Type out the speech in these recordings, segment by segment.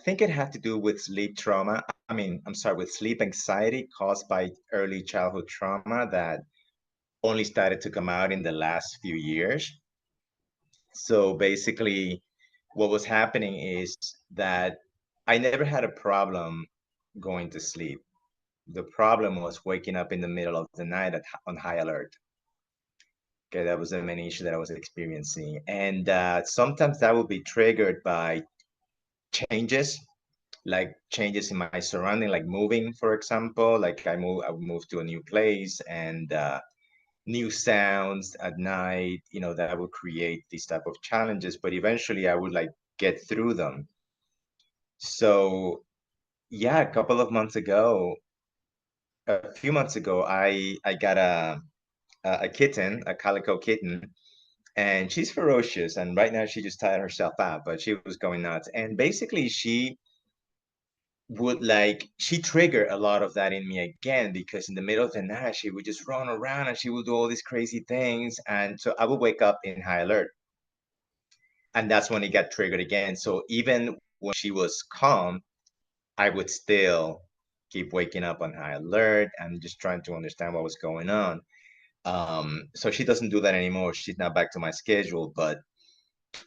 think it had to do with sleep trauma. I mean, I'm sorry, with sleep anxiety caused by early childhood trauma that only started to come out in the last few years. So basically, what was happening is that I never had a problem going to sleep. The problem was waking up in the middle of the night on high alert. Okay, that was the main issue that I was experiencing. And sometimes that would be triggered by changes, like changes in my surrounding, like moving, for example. Like I would move to a new place and new sounds at night, that would create these type of challenges, but eventually I would like get through them. So yeah, a few months ago, I got a kitten, a calico kitten, and she's ferocious. And right now she just tired herself out, but she was going nuts. And basically she triggered a lot of that in me again, because in the middle of the night she would just run around and she would do all these crazy things, and so I would wake up in high alert, and that's when it got triggered again. So even when she was calm, I would still keep waking up on high alert and just trying to understand what was going on. So she doesn't do that anymore. She's not back to my schedule, but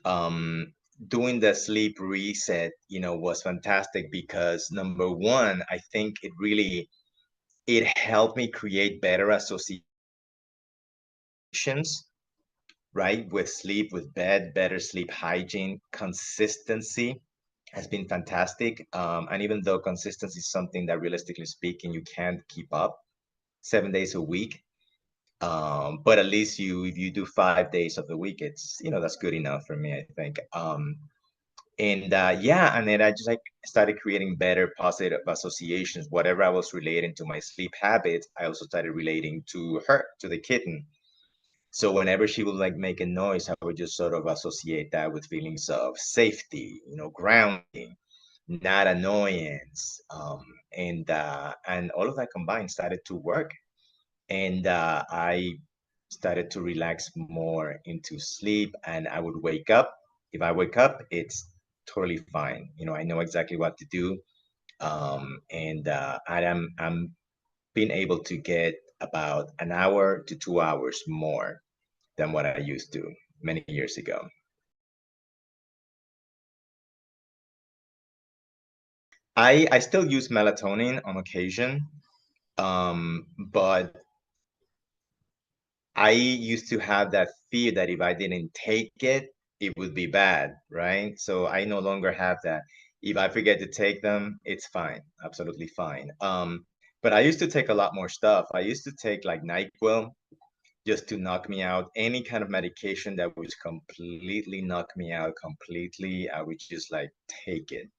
um, doing the sleep reset, was fantastic because number one, I think it helped me create better associations, right? With sleep, with bed, better sleep hygiene, consistency has been fantastic. And even though consistency is something that realistically speaking, you can't keep up 7 days a week. But at least if you do 5 days of the week, it's, that's good enough for me, I think. And yeah, and then I just like started creating better positive associations. Whatever I was relating to my sleep habits, I also started relating to her, to the kitten. So whenever she would like make a noise, I would just sort of associate that with feelings of safety, grounding, not annoyance. And all of that combined started to work. And I started to relax more into sleep, and I would wake up. If I wake up, it's totally fine. I know exactly what to do. And I'm being able to get about an hour to 2 hours more than what I used to many years ago. I still use melatonin on occasion, but I used to have that fear that if I didn't take it, it would be bad, right? So I no longer have that. If I forget to take them, it's fine, absolutely fine. But I used to take a lot more stuff. I used to take like NyQuil just to knock me out. Any kind of medication that would completely knock me out completely, I would just like take it.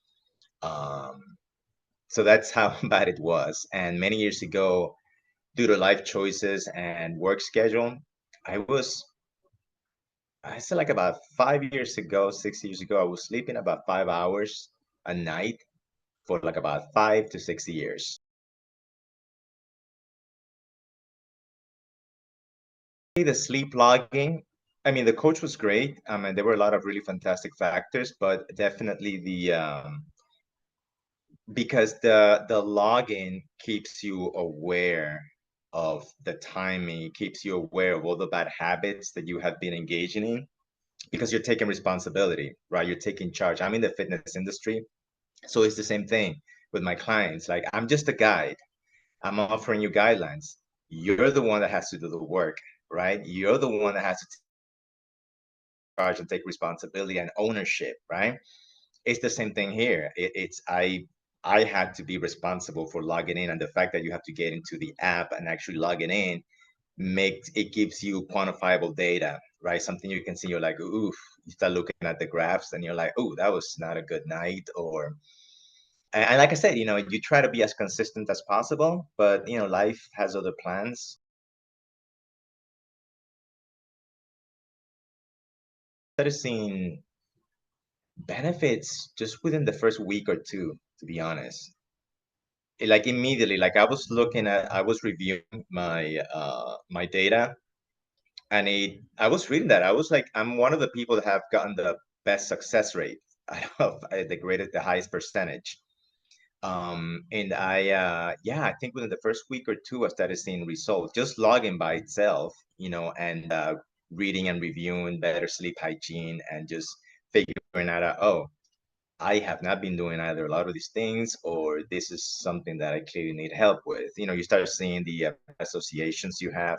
Um, so that's how bad it was. And many years ago, due to life choices and work schedule, I was, I said like about 5 years ago, 6 years ago, I was sleeping about 5 hours a night for like about 5 to 6 years. The sleep logging, I mean, the coach was great. I mean, there were a lot of really fantastic factors, but definitely because the logging keeps you aware of the timing, keeps you aware of all the bad habits that you have been engaging in, because you're taking responsibility, right? You're taking charge. I'm in the fitness industry, so it's the same thing with my clients. Like, I'm just a guide. I'm offering you guidelines. You're the one that has to do the work, right? You're the one that has to take charge and take responsibility and ownership, right? It's the same thing here. I had to be responsible for logging in, and the fact that you have to get into the app and actually logging in makes it gives you quantifiable data, right? Something you can see. You're like, oof. You start looking at the graphs, and you're like, oh, that was not a good night. Or and like I said, you try to be as consistent as possible, but life has other plans. Started seeing benefits just within the first week or two, to be honest. Like immediately, like I was reviewing my data, and I was reading that. I was like, I'm one of the people that have gotten the best success rate I don't know if the greatest, the highest percentage. And yeah, I think within the first week or two, I started seeing results. Just logging by itself, and reading and reviewing better sleep hygiene and just figuring out, oh, I have not been doing either a lot of these things, or this is something that I clearly need help with. You start seeing the associations you have.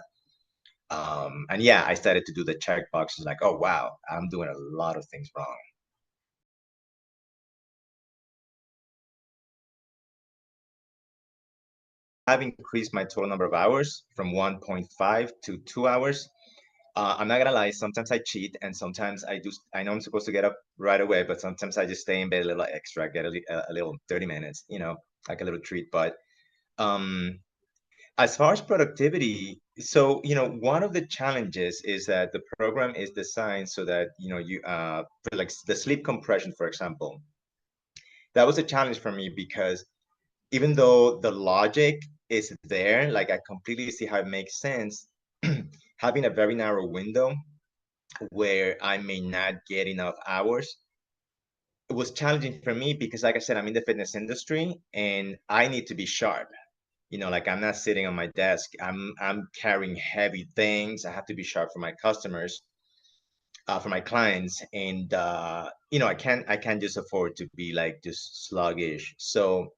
And yeah, I started to do the check boxes like, oh, wow, I'm doing a lot of things wrong. I've increased my total number of hours from 1.5 to 2 hours. I'm not gonna lie, sometimes I cheat and sometimes I do. I know I'm supposed to get up right away, but sometimes I just stay in bed a little extra, get a little 30 minutes, like a little treat. But um, as far as productivity, so one of the challenges is that the program is designed so that for like the sleep compression, for example, that was a challenge for me because even though the logic is there, like I completely see how it makes sense, having a very narrow window where I may not get enough hours, it was challenging for me because, like I said, I'm in the fitness industry and I need to be sharp. Like I'm not sitting on my desk. I'm carrying heavy things. I have to be sharp for my customers, for my clients, and I can't just afford to be like just sluggish. So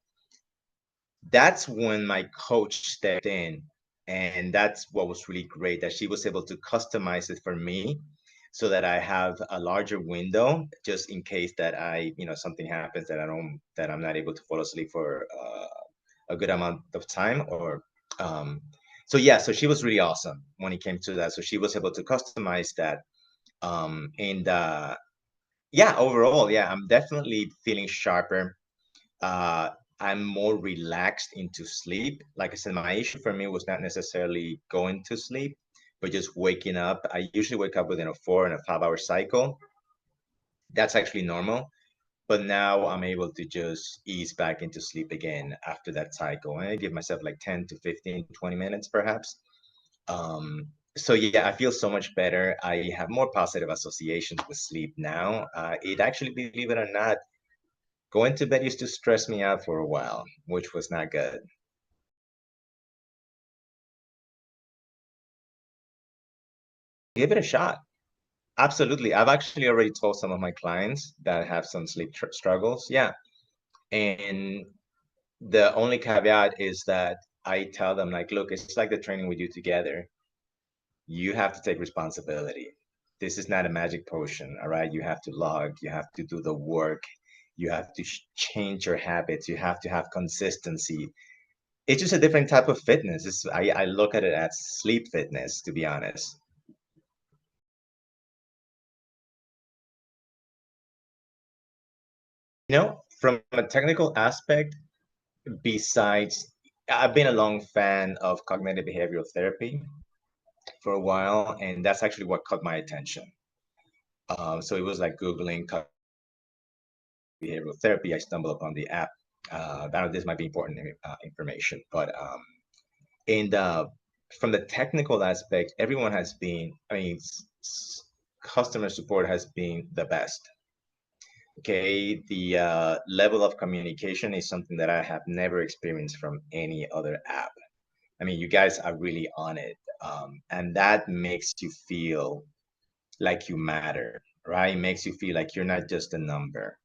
that's when my coach stepped in, and that's what was really great, that she was able to customize it for me so that I have a larger window just in case that something happens that I'm not able to fall asleep for a good amount of time. Or so yeah, so she was really awesome when it came to that. So she was able to customize that. And yeah, overall, yeah, I'm definitely feeling sharper. uh, I'm more relaxed into sleep. Like I said, my issue for me was not necessarily going to sleep, but just waking up. I usually wake up within a 4 and a 5 hour cycle. That's actually normal. But now I'm able to just ease back into sleep again after that cycle. And I give myself like 10 to 15, 20 minutes perhaps. So yeah, I feel so much better. I have more positive associations with sleep now. It actually, believe it or not, going to bed used to stress me out for a while, which was not good. Give it a shot. Absolutely. I've actually already told some of my clients that have some sleep struggles. Yeah. And the only caveat is that I tell them, like, look, it's like the training we do together. You have to take responsibility. This is not a magic potion. All right. You have to log, you have to do the work, you have to change your habits, you have to have consistency. It's just a different type of fitness. I look at it as sleep fitness, to be honest. From a technical aspect, besides, I've been a long fan of cognitive behavioral therapy for a while, and that's actually what caught my attention. So it was like Googling behavioral therapy. I stumbled upon the app. I know this might be important information, but and from the technical aspect, everyone has been, I mean, customer support has been the best. Okay, the level of communication is something that I have never experienced from any other app. I mean, you guys are really on it. And that makes you feel like you matter, right? It makes you feel like you're not just a number.